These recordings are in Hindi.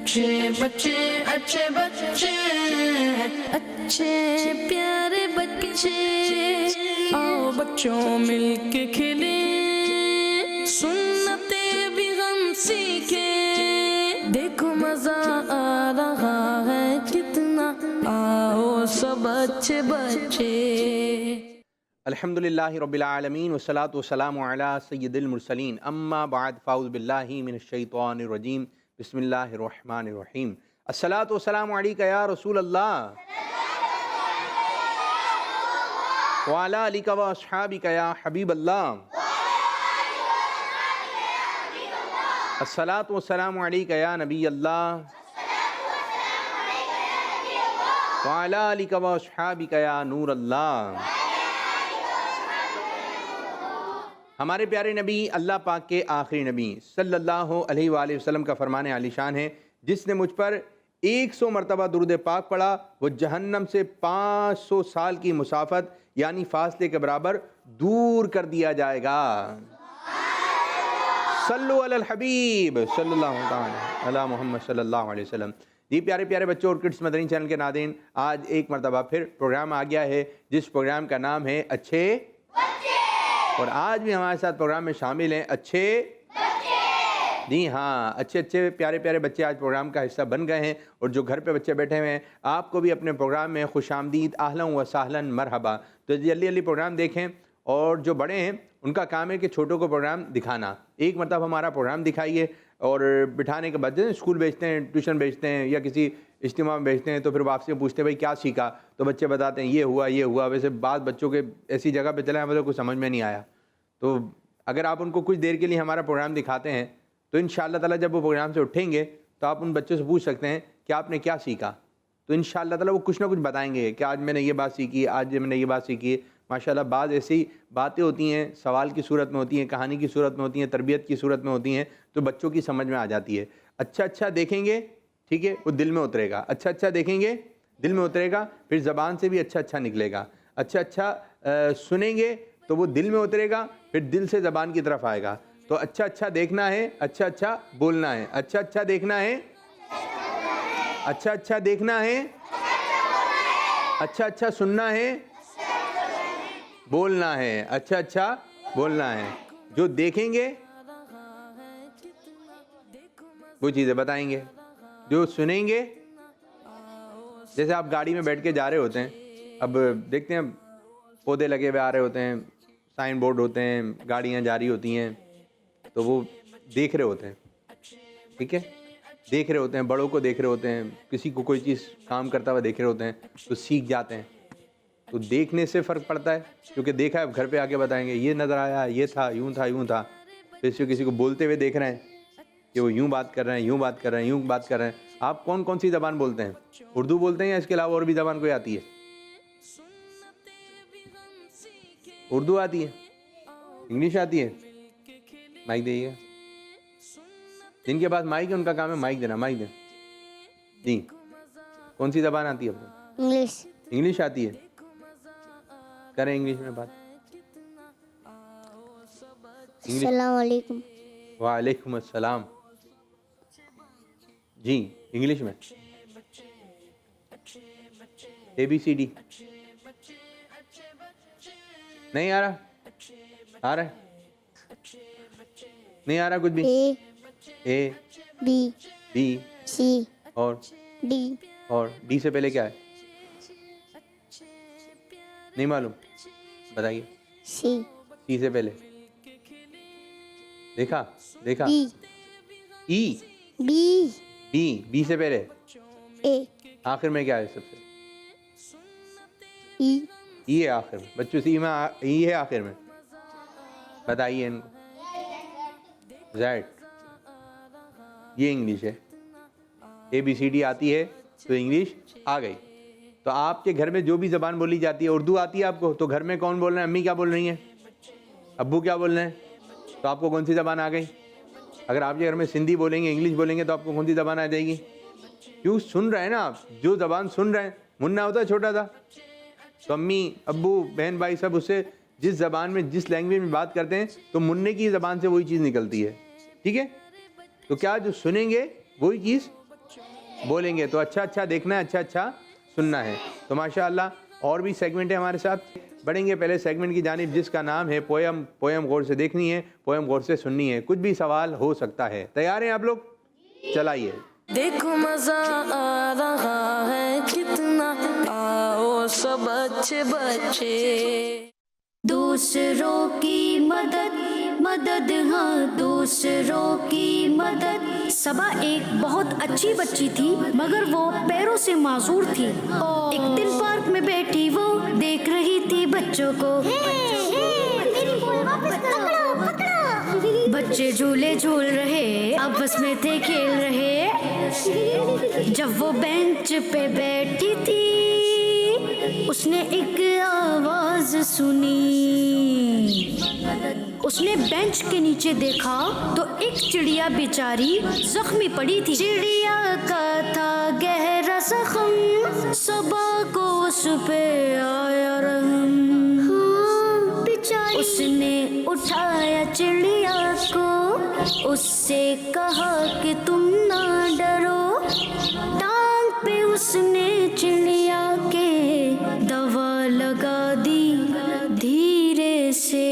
अच्छे बच्चे अच्छे बच्चे अच्छे प्यारे बच्चे आओ बच्चों मिलके खेले सुन्नते भी हम सीखे देखो मजा आ रहा है कितना आओ सब अच्छे बच्चे। अल्हम्दुलिल्लाहि रब्बिल आलमीन वस्सलातु वस्सलामु अला सय्यिदिल मुरसलीन अम्मा बाद फ़ाऊज़ु बिल्लाहि मिनश शैतानिर रजीम बिस्मिल्लाहिर रहमानिर रहीम अस्सलातु वस्सलामु अलैका या रसूल अल्लाह व अला आलिका व अस्हाबिका या हबीब अल्लाह अस्सलातु वस्सलामु अलैका या नबी अल्लाह व अला आलिका व अस्हाबिका या नूर अल्लाह। हमारे प्यारे नबी अल्लाह पाक के आखिरी नबी सल्लल्लाहु अलैहि वसल्लम का फरमान आलिशान है, जिसने मुझ पर 100 मरतबा दुरूद पाक पढ़ा वो जहन्नम से 500 साल की मुसाफत यानी फासले के बराबर दूर कर दिया जाएगा। सल्लु अलल हबीब सल्लल्लाहु तआला अला मुहम्मद सल्लल्लाहु अलैहि वसल्लम। जी प्यारे प्यारे बच्चों और किड्स मदनी चैनल के नाज़रीन, आज एक मरतबा फिर प्रोग्राम आ गया है जिस प्रोग्राम का नाम है अच्छे बच्चे। और आज भी हमारे साथ प्रोग्राम में शामिल हैं अच्छे बच्चे। जी हाँ, अच्छे अच्छे प्यारे प्यारे बच्चे आज प्रोग्राम का हिस्सा बन गए हैं। और जो घर पे बच्चे बैठे हुए हैं, आपको भी अपने प्रोग्राम में खुशामदीद, आहलन व सहलन मरहबा। तो जल्दी जल्दी प्रोग्राम देखें। और जो बड़े हैं उनका काम है कि छोटों को प्रोग्राम दिखाना। एक मतलब हमारा प्रोग्राम दिखाइए और बिठाने के बाद स्कूल भेजते हैं, ट्यूशन भेजते हैं या किसी इज्तिमा में भेजते हैं, तो फिर वापसी में पूछते हैं भाई क्या सीखा, तो बच्चे बताते हैं ये हुआ। वैसे बाद बच्चों के ऐसी जगह पे चले मतलब कुछ समझ में नहीं आया। तो अगर आप उनको कुछ देर के लिए हमारा प्रोग्राम दिखाते हैं तो इंशाअल्लाह ताला जब वो प्रोग्राम से उठेंगे तो आप उन बच्चों से पूछ सकते हैं कि आपने क्या सीखा। तो इंशाअल्लाह ताला वो कुछ ना कुछ बताएंगे कि आज मैंने ये बात सीखी, आज मैंने ये बात सीखी। माशाअल्लाह बाद ऐसी बातें होती हैं, सवाल की सूरत में होती हैं, कहानी की सूरत में होती हैं, तरबियत की सूरत में होती हैं, तो बच्चों की समझ में आ जाती है। अच्छा देखेंगे, ठीक है, वो दिल में उतरेगा। अच्छा देखेंगे, दिल में उतरेगा, फिर ज़बान से भी अच्छा निकलेगा। अच्छा सुनेंगे तो वो दिल में उतरेगा, फिर दिल से ज़बान की तरफ आएगा। तो अच्छा देखना है, अच्छा बोलना है। अच्छा देखना है, अच्छा देखना है, अच्छा सुनना है, बोलना है, अच्छा बोलना है। जो देखेंगे वो चीज़ें बताएंगे, जो सुनेंगे, जैसे आप गाड़ी में बैठ के जा रहे होते हैं, अब देखते हैं पौधे लगे हुए आ रहे होते हैं, साइन बोर्ड होते हैं, गाड़ियाँ जा रही होती हैं, तो वो देख रहे होते हैं, ठीक है, देख रहे होते हैं, बड़ों को देख रहे होते हैं, किसी को कोई चीज़ काम करता हुआ देख रहे होते हैं, तो सीख जाते हैं। तो देखने से फ़र्क पड़ता है, क्योंकि देखा है, घर पे आके बताएंगे ये नज़र आया, ये था, यूँ था। फिर से किसी को बोलते हुए देख रहे हैं कि वो यूँ बात कर रहे हैं, यूँ बात कर रहे हैं। आप कौन सी ज़बान बोलते हैं? उर्दू बोलते हैं या इसके अलावा और भी ज़बान कोई आती है? उर्दू आती है, इंग्लिश आती है? माइक दीजिएगा। जिनके पास माइक है उनका काम है माइक देना, माइक देना। जी, कौन सी ज़बान आती है आपको? इंग्लिश आती है? करें इंग्लिश में बात। अस्सलाम वालेकुम। वालेकुम अस्सलाम। जी, इंग्लिश में ABCD नहीं आ रहा? आ रहा है? नहीं आ रहा कुछ भी? A B C और D से पहले क्या है? नहीं मालूम, बताइए। C से पहले देखा E B से पहले A आखिर में क्या है? सबसे E है आखिर में। बच्चों से E है आखिर में, बताइए इनको। Z, ये इंग्लिश है। ABCD आती है तो इंग्लिश आ गई। तो आपके घर में जो भी ज़बान बोली जाती है, उर्दू आती है आपको, तो घर में कौन बोल रहे हैं? अम्मी क्या बोल रही हैं? अब्बू क्या बोल रहे हैं? तो आपको कौन सी ज़बान आ गई? अगर आपके घर में सिंधी बोलेंगे, इंग्लिश बोलेंगे, तो आपको कौन सी ज़बान आ जाएगी? क्यों सुन रहे हैं ना आप, जो ज़बान सुन रहे हैं। मुन्ना होता है छोटा सा, तो अम्मी अब्बू बहन भाई सब उससे जिस ज़बान में, जिस लैंग्वेज में बात करते हैं, तो मुन्ने की ज़बान से वही चीज़ निकलती है। ठीक है, तो क्या जो सुनेंगे वही चीज़ बोलेंगे तो अच्छा अच्छा देखना है, अच्छा अच्छा सुनना है। तो माशाअल्लाह और भी सेगमेंट है हमारे साथ, बढ़ेंगे पहले सेगमेंट की जानिब जिसका नाम है पोयम। पोयम गौर से देखनी है, पोयम गौर से सुननी है, कुछ भी सवाल हो सकता है। तैयार हैं आप लोग? चलाइए। देखो मजा आ रहा है कितना, आओ सब अच्छे बच्चे। दूसरों की मदद मदद, हाँ दूसरों की मदद। सबा एक बहुत अच्छी बच्ची थी, मगर वो पैरों से माजूर थी। एक दिन पार्क में बैठी वो देख रही थी बच्चों को। बच्चे झूले झूल रहे, आपस में थे खेल रहे। जब वो बेंच पे बैठी थी, उसने एक आवाज सुनी। उसने बेंच के नीचे देखा तो एक चिड़िया बेचारी जख्मी पड़ी थी। चिड़िया का था गहरा जख्म, सबा को उस पे आया रहम। हाँ, बेचारी। उसने उठाया चिड़िया को, उससे कहा कि तुम ना डरो। टांग पे उसने चिड़िया के दवा लगा दी धीरे से।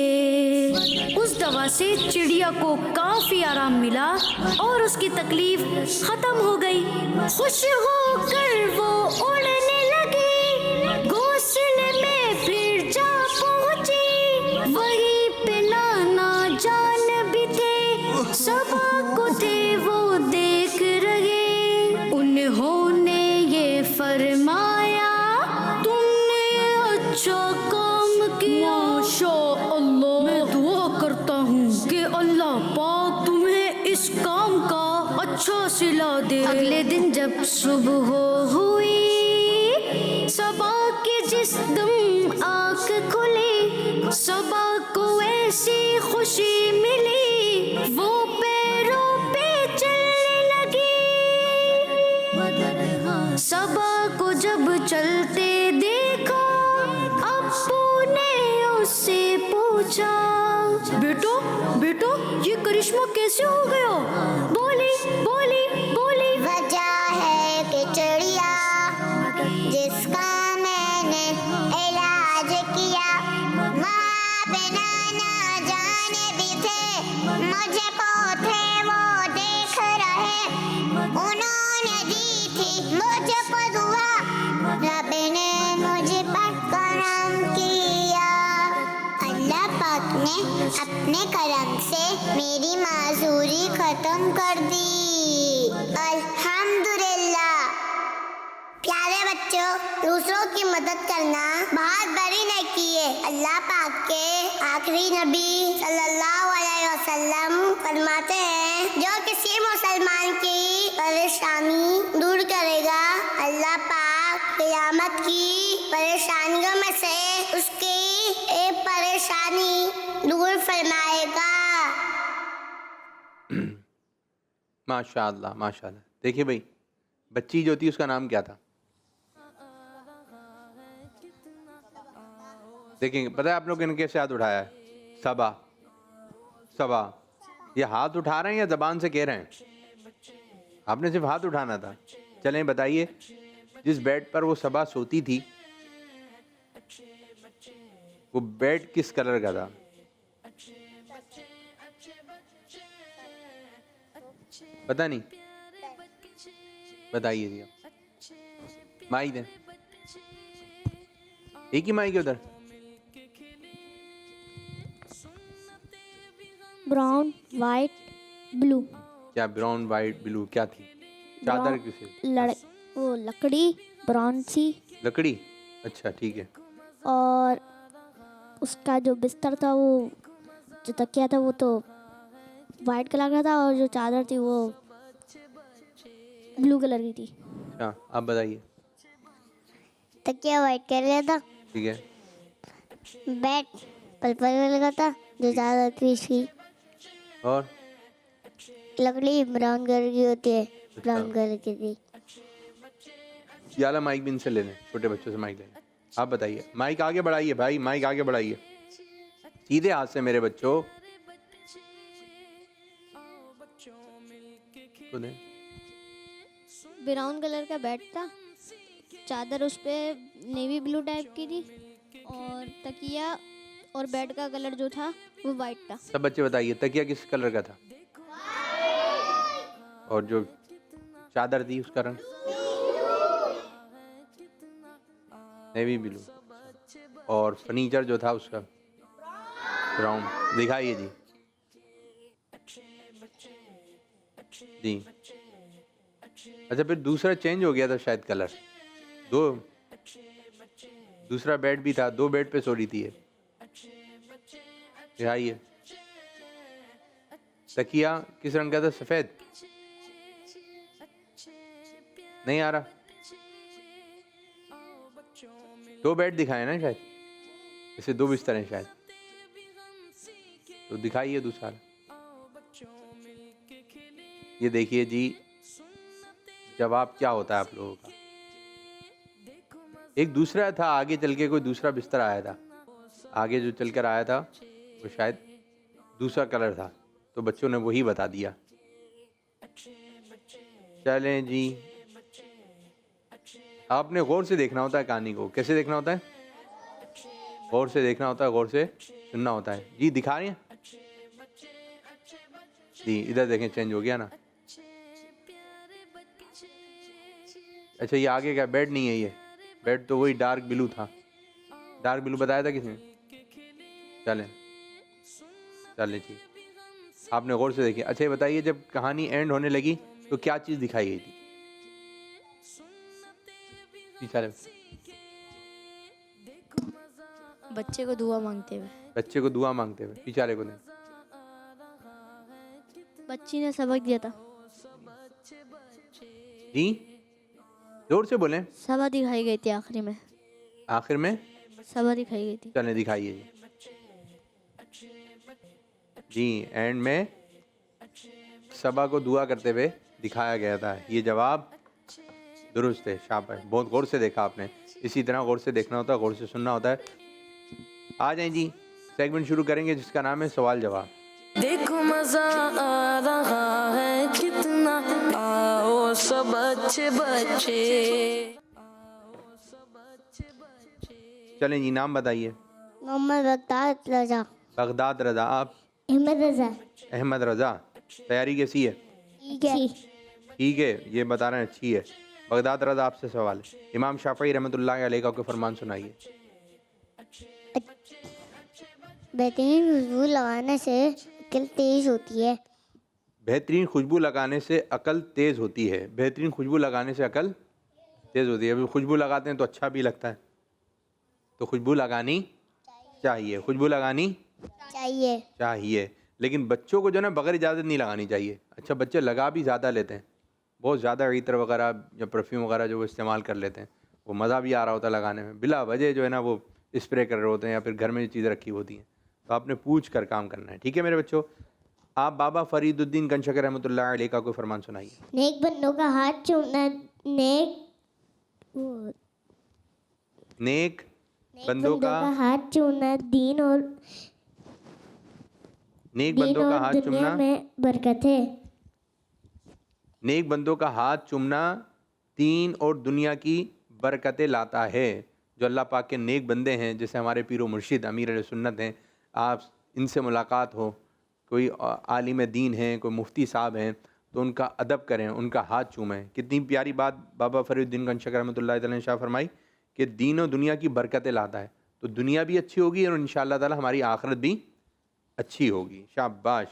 उस दवा से चिड़िया को काफी आराम मिला और उसकी तकलीफ खत्म हो गई। खुश होकर वो उड़ने लगी, घोंसले में फिर जा पहुंची। वहीं पे नाना जान भी थे, सबा को थे वो देख रहे। उन्होंने ये फरमाया, तुमने अच्छा काम किया। माशाअल्लाह, मैं दुआ करता हूँ कि अल्लाह पाक तुम्हें इस काम का अच्छा सिला दे। अगले दिन जब सुबह हुई, सबा के जिस्म आँख खुली। सबा को ऐसी खुशी मिली, वो पैरों पे चलने लगी। सबा को जब चलते देखा, अब्बू ने उससे पूछा, बेटो बेटो ये करिश्मा कैसे हो गया? बोली बोली बोली। वजह है कि चिड़िया जिसका मैंने इलाज किया, माँ पे नाना जाने भी थे, मुझे को थे वो देख रहे। उन्होंने दी थी मुझको दुआ, रब ने मुझे पर करम किया। अल्लाह पाक ने अपने करम से मेरी माजूरी खत्म कर दी। अल्हम्दुलिल्लाह। प्यारे बच्चों, दूसरों की मदद करना बहुत बड़ी नेकी है। अल्लाह पाक के आखिरी नबी सल्लल्लाहु अलैहि वसल्लम फरमाते हैं, जो किसी मुसलमान की परेशानी दूर करेगा, अल्लाह पाक क़यामत की परेशानियों में से उसकी एक परेशानी दूर फरमाएगा। माशाअल्लाह माशाअल्लाह। देखिए भाई, बच्ची जो थी उसका नाम क्या था? देखेंगे, पता है आप लोग ने कैसे हाथ उठाया है? सबा। सबा, ये हाथ उठा रहे हैं या जबान से कह रहे हैं? आपने सिर्फ हाथ उठाना था। चलें बताइए, जिस बेड पर वो सबा सोती थी, वो बेड किस कलर का था? पता नहीं? बताइए जी आप। माइक दें, एक ही माइक है उधर। Brown white blue. क्या ब्राउन वाइट ब्लू क्या थी? चादर किसे? वो लकड़ी ब्राउन सी। लकड़ी, अच्छा ठीक है। और उसका जो बिस्तर था, वो जो तकिया था वो तो वाइट कलर का था, और जो चादर थी वो ब्लू कलर की थी। हाँ, आप बताइए। तकिया वाइट कलर का था, ठीक है। बेड पर्पल कलर का था, जो चादर थी इसकी और लकड़ी ब्राउन कलर की होती है, ब्राउन कलर की थी। ये वाला माइक भी इनसे ले लें, छोटे बच्चों से माइक ले लें। आप बताइए, माइक आगे बढ़ाइए भाई, माइक आगे बढ़ाइए सीधे हाथ से मेरे बच्चों। ब्राउन कलर का बेड था, चादर उस पे नेवी ब्लू टाइप की थी, और तकिया और बेड का कलर जो था वो वाइट था। सब बच्चे बताइए तकिया किस कलर का था? और जो चादर थी उसका रंग? Navy blue. और फर्नीचर जो था उसका? ब्राउन। दिखाइए जी। जी अच्छा, फिर दूसरा चेंज हो गया था शायद कलर। दूसरा बेड भी था, 2 बेड पे सो रही थी ये। दिखाइए। तकिया किस रंग का था? सफेद। नहीं आ रहा। 2 बेड दिखाए ना शायद, इसे 2 बिस्तर हैं शायद, तो दिखाइए दूसरा। ये देखिए जी, जवाब क्या होता है आप लोगों का? एक दूसरा था, आगे चल के कोई दूसरा बिस्तर आया था, आगे जो चलकर आया था वो शायद दूसरा कलर था, तो बच्चों ने वही बता दिया। चलें जी, आपने गौर से देखना होता है कहानी को। कैसे देखना होता है? गौर से देखना होता है, गौर से सुनना होता है। जी दिखा रही हैं जी, इधर देखें, चेंज हो गया ना। अच्छा, ये आगे का बेड नहीं है, ये बेड तो वही डार्क ब्लू था। डार्क ब्लू बताया था किसने? चलें चलें जी, आपने गौर से देखी। अच्छा ये बताइए, जब कहानी एंड होने लगी तो क्या चीज़ दिखाई गई थी? बच्चे को दुआ मांगते हुए। बच्चे को दुआ मांगते हुए। बेचारे को नहीं। बच्ची ने सबक दिया था। जी जोर से बोलें। सभा दिखाई गई थी आखिरी में। आखिर में सभा दिखाई गई थी। चलें दिखाइए जी। जी एंड में सबा को दुआ करते हुए दिखाया गया था। ये जवाब दुरुस्त है, शाबाश, बहुत गौर से देखा आपने। इसी तरह गौर से देखना होता है, गौर से सुनना होता है। आ जाएं जी, सेगमेंट शुरू करेंगे जिसका नाम है सवाल जवाब। देखो मजा आ रहा है कितना, आओ सब अच्छे बच्चे। चलें जी, नाम बताइए। मोहम्मद बगदाद रजा। बगदाद रजा। आप? अहमद रजा। अहमद रजा। तैयारी कैसी है? ठीक है, ये बता रहे हैं अच्छी है। बगदाद रजा, आपसे सवाल है। इमाम शाफई रहमतुल्लाह अलैह का कोई फरमान सुनाइए। बेहतरीन खुशबू लगाने से अकल तेज होती है। बेहतरीन खुशबू लगाने से अकल तेज़ होती है। बेहतरीन खुशबू लगाने से अकल तेज़ होती है। अभी खुशबू लगाते हैं तो अच्छा भी लगता है, तो खुशबू लगानी चाहिए। खुशबू लगानी चाहिए, लेकिन बच्चों को जो है ना बगैर इजाज़त नहीं लगानी चाहिए। अच्छा, बच्चे लगा भी ज़्यादा लेते हैं, बहुत ज़्यादा इत्र वगैरह या परफ्यूम वगैरह जो वो इस्तेमाल कर लेते हैं, वो मज़ा भी आ रहा होता है लगाने में, बिला वजह जो है ना वो स्प्रे कर रहे होते हैं या फिर घर में जो चीज़ें रखी होती हैं। तो आपने पूछ कर काम करना है, ठीक है मेरे बच्चों। आप बाबा फरीदुद्दीन कंशकर रहमतुल्लाह अलैह का कोई फरमान सुनाइए। नेक बंदों का हाथ चूमना, नेक बंदों का हाथ चूमना दीन और नेक बंदों का हाथ चूमना में बरकत है। नेक बंदों का हाथ चूमना दीन और दुनिया की बरकतें लाता है। जो अल्लाह पाक के नेक बंदे हैं, जैसे हमारे पीर व मुर्शिद अमीर अहले सुन्नत हैं, आप इनसे मुलाकात हो, कोई आलिम दीन हैं, कोई मुफ्ती साहब हैं, तो उनका अदब करें, उनका हाथ चूमें। कितनी प्यारी बात बाबा फरीदुद्दीन कंशकर रहमतुल्लाह अलैह शाह फरमाई कि दीन और दुनिया की बरकतें लाता है, तो दुनिया भी अच्छी होगी और इंशाअल्लाह ताला हमारी आखिरत भी अच्छी होगी। शाबाश।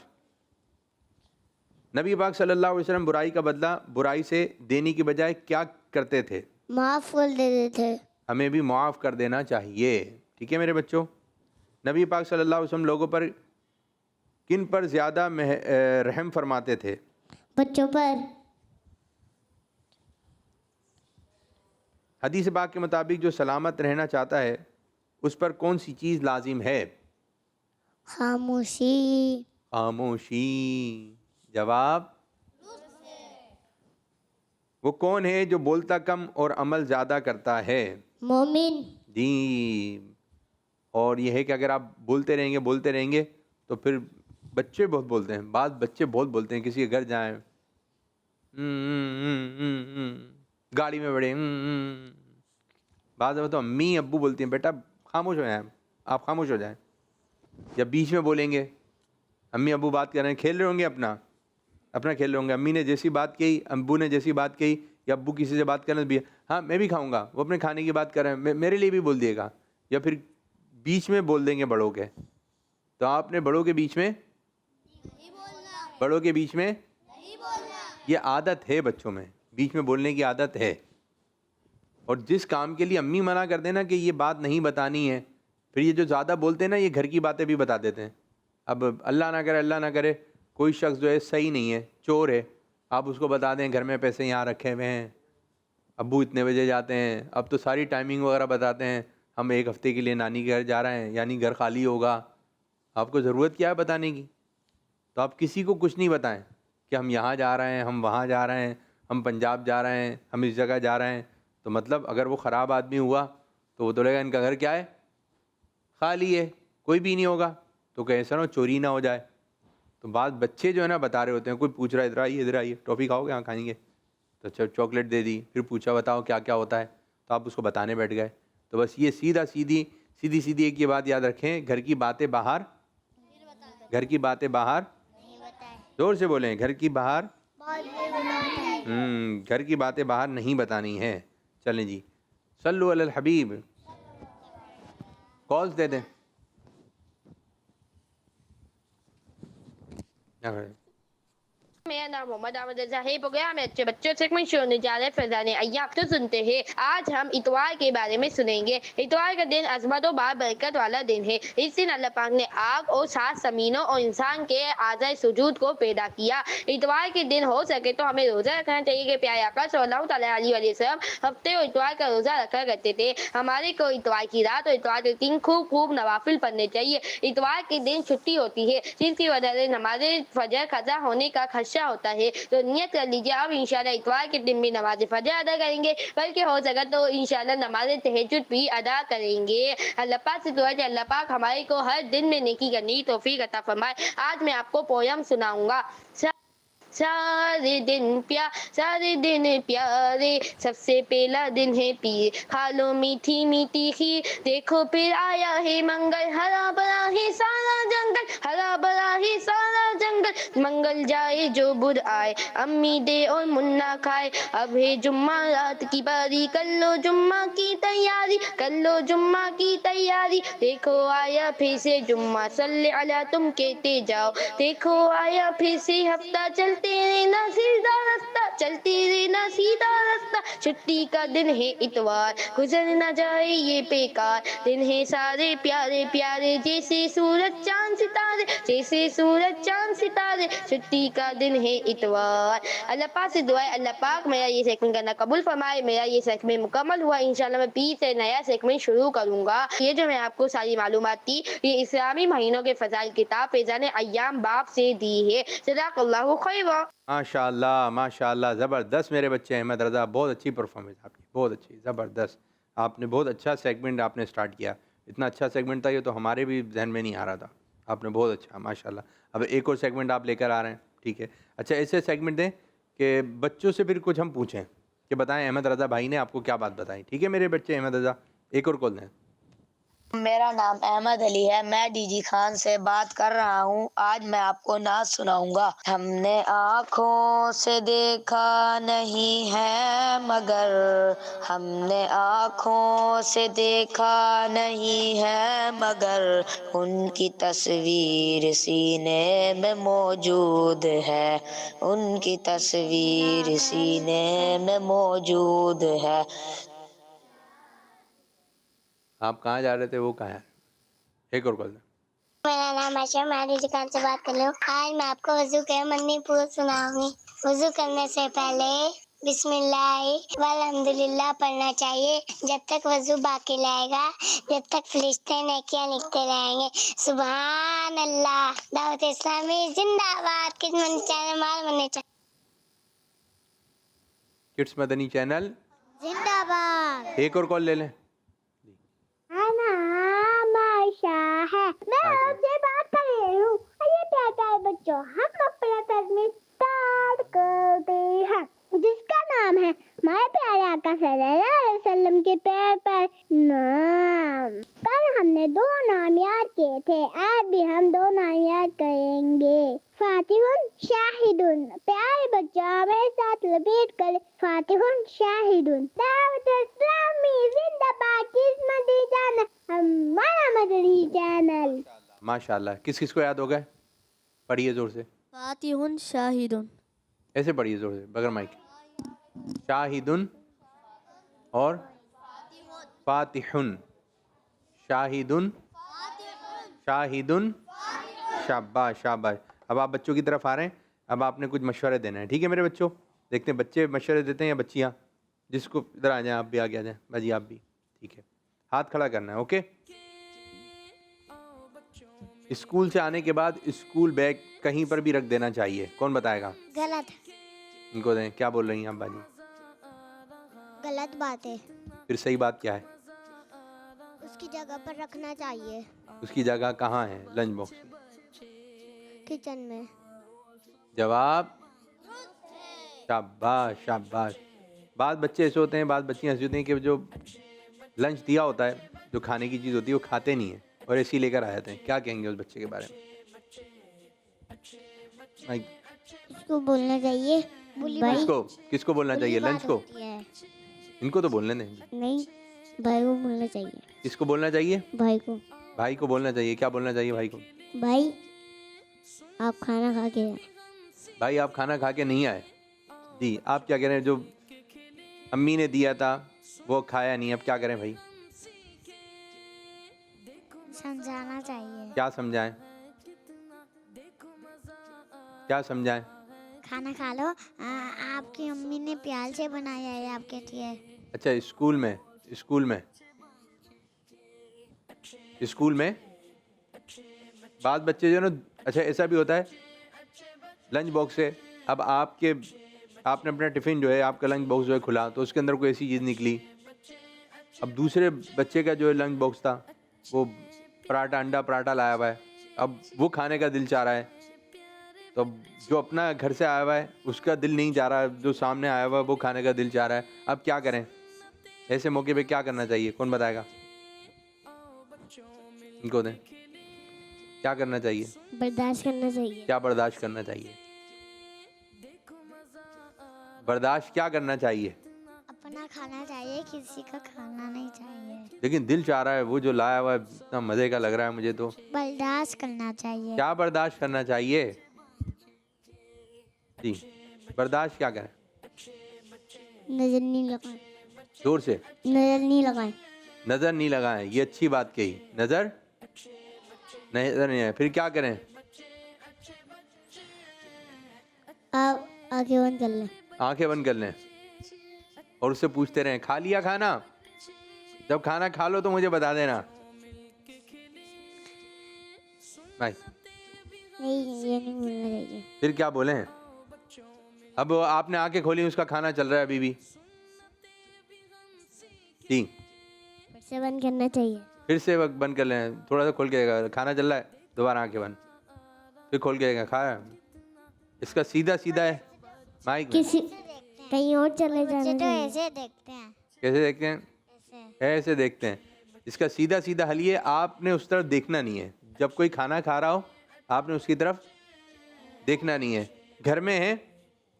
नबी पाक सल्लल्लाहु अलैहि वसल्लम बुराई का बदला बुराई से देने की बजाय क्या करते थे? माफ कर देते थे। हमें भी माफ़ कर देना चाहिए, ठीक है मेरे बच्चों। नबी पाक सल्लल्लाहु अलैहि वसल्लम लोगों पर किन पर ज़्यादा रहम फरमाते थे? बच्चों पर। हदीस पाक के मुताबिक जो सलामत रहना चाहता है उस पर कौन सी चीज़ लाजिम है? खामोशी। खामोशी। जवाब? वो कौन है जो बोलता कम और अमल ज़्यादा करता है? मोमिन। जी। और ये है कि अगर आप बोलते रहेंगे तो फिर बच्चे बहुत बोलते हैं, बाद बच्चे बहुत बोलते हैं, किसी के घर जाएं गाड़ी में बड़े बात है तो अम्मी अब्बू बोलती हैं बेटा खामोश हो जाए, आप खामोश हो जाएं। या बीच में बोलेंगे, अम्मी अब्बू बात कर रहे हैं, खेल रहे होंगे अपना खेल रहे होंगे, अम्मी ने जैसी बात कही, अब्बू ने जैसी बात कही, या अब्बू किसी से बात कर रहे हैं भी, हाँ मैं भी खाऊंगा, वो अपने खाने की बात कर रहे हैं, मेरे लिए भी बोल दिएगा। या फिर बीच में बोल देंगे बड़ों के, तो आपने बड़ों के बीच में ये आदत है बच्चों में, बीच में बोलने की आदत है। और जिस काम के लिए अम्मी मना कर देना कि ये बात नहीं बतानी है, फिर ये जो ज़्यादा बोलते हैं ना, ये घर की बातें भी बता देते हैं। अब अल्लाह ना करे कोई शख्स जो है सही नहीं है, चोर है, आप उसको बता दें घर में पैसे यहाँ रखे हुए हैं, अब्बू इतने बजे जाते हैं, अब तो सारी टाइमिंग वगैरह बताते हैं, हम एक हफ़्ते के लिए नानी के घर जा रहे हैं, यानी घर खाली होगा, आपको ज़रूरत क्या है बताने की? तो आप किसी को कुछ नहीं बताएं कि हम यहाँ जा रहे हैं, हम वहाँ जा रहे हैं, हम पंजाब जा रहे हैं, हम इस जगह जा रहे हैं। तो मतलब अगर वो ख़राब आदमी हुआ तो वो बोलेगा इनका घर क्या है, खाली है, कोई भी नहीं होगा, तो कहीं ऐसा ना चोरी ना हो जाए। तो बात बच्चे जो है ना बता रहे होते हैं, कोई पूछ रहा है इधर आइए टॉफ़ी खाओगे, हाँ खाएंगे, तो चॉकलेट दे दी, फिर पूछा बताओ क्या क्या होता है, तो आप उसको बताने बैठ गए। तो बस ये सीधी एक ये बात याद रखें, घर की बातें बाहर जोर से बोलें, घर की बातें बाहर नहीं बतानी है। चलें जी, सल्लु अलल हबीब, कॉल्स दे दें। मेरा नाम मोहम्मद अहमद रजा है। प्रोग्राम में अच्छे बच्चों से कुछ होने जा रहे फैजाने अय्याम तो सुनते हैं। आज हम इतवार के बारे में सुनेंगे। इतवार का दिन अजमत और बाबरकत वाला दिन है। इस दिन अल्लाह पाक ने आग और 7 ज़मीनों और इंसान के आज़ाए सुजूद को पैदा किया। इतवार के दिन हो सके तो हमें रोज़ा रखना चाहिए कि प्यारे आका सल्लल्लाहु अलैहि वसल्लम हफ्ते और इतवार का रोज़ा रखा करते थे। हमारे को इतवार की रात और इतवार के दिन खूब नवाफिल पढ़ने चाहिए। इतवार के दिन छुट्टी होती है, जिसकी वजह से हमारे फजर कज़ा होने का खदशा होता है। तो नियत कर लीजिए अब इंशाल्लाह इतवार के दिन भी नमाज फजर अदा करेंगे, बल्कि हो सका तो इंशाल्लाह नमाज तहज्जुद भी अदा करेंगे। अल्लाह पाक से दुआ है अल्लाह पाक हमारे को हर दिन में नेकी करने की तौफीक अता फरमाए। आज मैं आपको पोयम सुनाऊंगा। सारे दिन प्यारे, सबसे पहला दिन है पीर, खा लो मीठी मीठी खीर, देखो फिर आया है मंगल, हरा भरा है सारा जंगल, मंगल जाए जो बुध आए, अम्मी दे और मुन्ना खाए, अब है जुम्मा रात की बारी, कर लो जुम्मा की तैयारी, देखो आया फिर से जुम्मा, सल्ले अला तुम कहते जाओ, देखो आया फिर से हफ्ता, चलते रहना सीधा रास्ता, छुट्टी का दिन है इतवार, गुजर न जाए ये बेकार, दिन है सारे प्यारे प्यारे, जैसे सूरज चांद सितारे, छुट्टी का दिन है इतवार। अल्लाह पाक से दुआ है अल्लाह पाक मेरा ये सेगमेंट करना कबूल फरमाए। मेरा ये सेगमेंट मुकम्मल हुआ, इंशाल्लाह मैं 20 से नया सेगमेंट शुरू करूंगा। ये जो मैं आपको सारी मालूमात थी ये इस्लामी महीनों के फजाइल किताब फैजान अय्याम बाप से दी है। जज़ाकल्लाहु खैरा। माशाल्लाह ज़बरदस्त मेरे बच्चे अहमद रज़ा, बहुत अच्छी परफॉर्मेंस आपकी, बहुत अच्छी, ज़बरदस्त। आपने बहुत अच्छा सेगमेंट आपने स्टार्ट किया, इतना अच्छा सेगमेंट था ये तो हमारे भी जहन में नहीं आ रहा था, आपने बहुत अच्छा माशाल्लाह। अब एक और सेगमेंट आप लेकर आ रहे हैं, ठीक है। अच्छा ऐसे सेगमेंट दें कि बच्चों से फिर कुछ हम पूछें कि बताएं अहमद रज़ा भाई ने आपको क्या बात बताई, ठीक है मेरे बच्चे अहमद रज़ा। एक और कॉल दें। मेरा नाम अहमद अली है, मैं डीजी खान से बात कर रहा हूँ। आज मैं आपको नात सुनाऊंगा। हमने आँखों से देखा नहीं है मगर उनकी तस्वीर सीने में मौजूद है। आप कहाँ जा रहे थे, वो कहाँ है? एक और कॉल दें। मेरा नाम आशा, मैं डीजी खान से बात कर रही हूँ। आज मैं आपको वजू के मन्नी पूरा सुनाऊंगी। वजू करने से पहले बिस्मिल्लाह वल्हम्दुलिल्लाह पढ़ना चाहिए। जब तक वजू बाकी रहेगा, जब तक फरिश्ते नेकियां लिखते रहेंगे। सुभान अल्लाह। दावत इस्लामी जिंदाबाद। किड्स मदनी चैनल जिंदाबाद। एक और कॉल ले लें। नाम आयशा है, मैं आपसे बात कर रही हूँ। ये प्यारे बच्चों, हम अपना तस्वीर स्टार्ट करते हैं। सलाम है हमारे प्यारे आका सल्लल्लाहु अलैहि वसल्लम के पैर पर नाम। कल हमने 2 नाम याद किए थे, आज भी हम 2 नाम याद करेंगे। फातिहुन शाहिदुन। प्यारे बच्चों हमारे साथ लपेट कर फातिहुन शाहिदुन। दावत इस्लामी जिंदाबाद, किस्मती चैनल हमारा मदनी चैनल। माशाल्लाह। किस किस को याद हो गए? पढ़िए जोर से। फातिहुन शाहिदुन। ऐसे पढ़िए जोर से बगैर माइक। शाहिदुन और फातिहुन। शाहिदुन, शाहिदुन। शाबाश शाबाश। अब आप बच्चों की तरफ आ रहे हैं, अब आपने कुछ मशवरे देना है, ठीक है मेरे बच्चों? देखते हैं बच्चे मशवरे देते हैं या बच्चियाँ। जिसको इधर आ जाएं, आप भी आगे आ जाएं। बाजी आप भी, ठीक है। हाथ खड़ा करना है, ओके? स्कूल से आने के बाद स्कूल बैग कहीं पर भी रख देना चाहिए, कौन बताएगा? गलत। इनको दें। क्या बोल रही हैं आप बाजी? गलत बात है, फिर सही बात क्या है? उसकी जगह पर रखना चाहिए। उसकी जगह कहाँ है लंच बॉक्स में? किचन में। जवाब शाबाश शाबाश। बाद बच्चे ऐसे होते हैं, बाद बच्चियाँ ऐसी होती हैं कि जो लंच दिया होता है, जो खाने की चीज़ होती है, वो खाते नहीं है और ऐसे ही लेकर आ जाते हैं। क्या कहेंगे उस बच्चे के बारे में? उसको बोलना चाहिए भाई। किसको किसको बोलना चाहिए? लंच को? इनको तो बोलने दें। नहीं, भाई को बोलना चाहिए। किसको बोलना चाहिए? भाई को। भाई को बोलना चाहिए। क्या बोलना चाहिए भाई को? भाई आप खाना खा के आए। भाई आप खाना खा के नहीं आए। जी आप क्या कह रहे हैं? जो अम्मी ने दिया था वो खाया नहीं, अब क्या करें भाई? समझाना चाहिए। क्या समझाएं? क्या समझाएं? खाना खा लो, आपकी अम्मी ने प्यार से बनाया है आपके लिए। अच्छा स्कूल में, स्कूल में, स्कूल में बाद बच्चे जो ना, अच्छा ऐसा भी होता है लंच बॉक्स से, अब आपने अपना टिफ़िन जो है, आपका लंच बॉक्स जो है खुला, तो उसके अंदर कोई ऐसी चीज़ निकली। अब दूसरे बच्चे का जो है लंच बॉक्स था, वो पराठा, अंडा पराठा लाया हुआ है, अब वो खाने का दिल चाह रहा है, तो जो अपना घर से आया हुआ है उसका दिल नहीं चाह रहा, जो सामने आया हुआ है वो खाने का दिल चाह रहा है। अब क्या करें? ऐसे मौके पे क्या करना चाहिए, कौन बताएगा? इनको दें। क्या करना चाहिए? बर्दाश्त करना चाहिए। क्या बर्दाश्त करना चाहिए? बर्दाश्त क्या करना चाहिए? अपना खाना चाहिए, किसी का खाना नहीं चाहिए। लेकिन दिल चाह रहा है, वो जो लाया हुआ है इतना मजे का लग रहा है मुझे तो। बर्दाश्त करना चाहिए। क्या बर्दाश्त करना चाहिए? जी बर्दाश्त क्या करें? नजर नहीं लगाए। जोर से। नजर नहीं लगाए। नजर नहीं लगाएं, ये अच्छी बात कही। नजर नहीं है, फिर क्या करें? आप आंखें बंद कर लें। आंखें बंद कर लें और उससे पूछते रहें, खा लिया खाना? जब खाना खा लो तो मुझे बता देना भाई। नहीं, ये नहीं बोलना चाहिए। फिर क्या बोले? अब आपने आंखें खोली, उसका खाना चल रहा है अभी भी। जी फिर से बंद करना चाहिए। फिर से बंद कर लें, थोड़ा सा खोल के देगा, खाना चल रहा है, दोबारा आंखें बंद, फिर खोल के देगा, खाया। इसका सीधा सीधा है माइक में। किसी कहीं और चले जाने तो ऐसे देखते हैं। कैसे देखते हैं? ऐसे देखते हैं। इसका सीधा सीधा हल ये, आपने उस तरफ देखना नहीं है। जब कोई खाना खा रहा हो आपने उसकी तरफ देखना नहीं है। घर में है,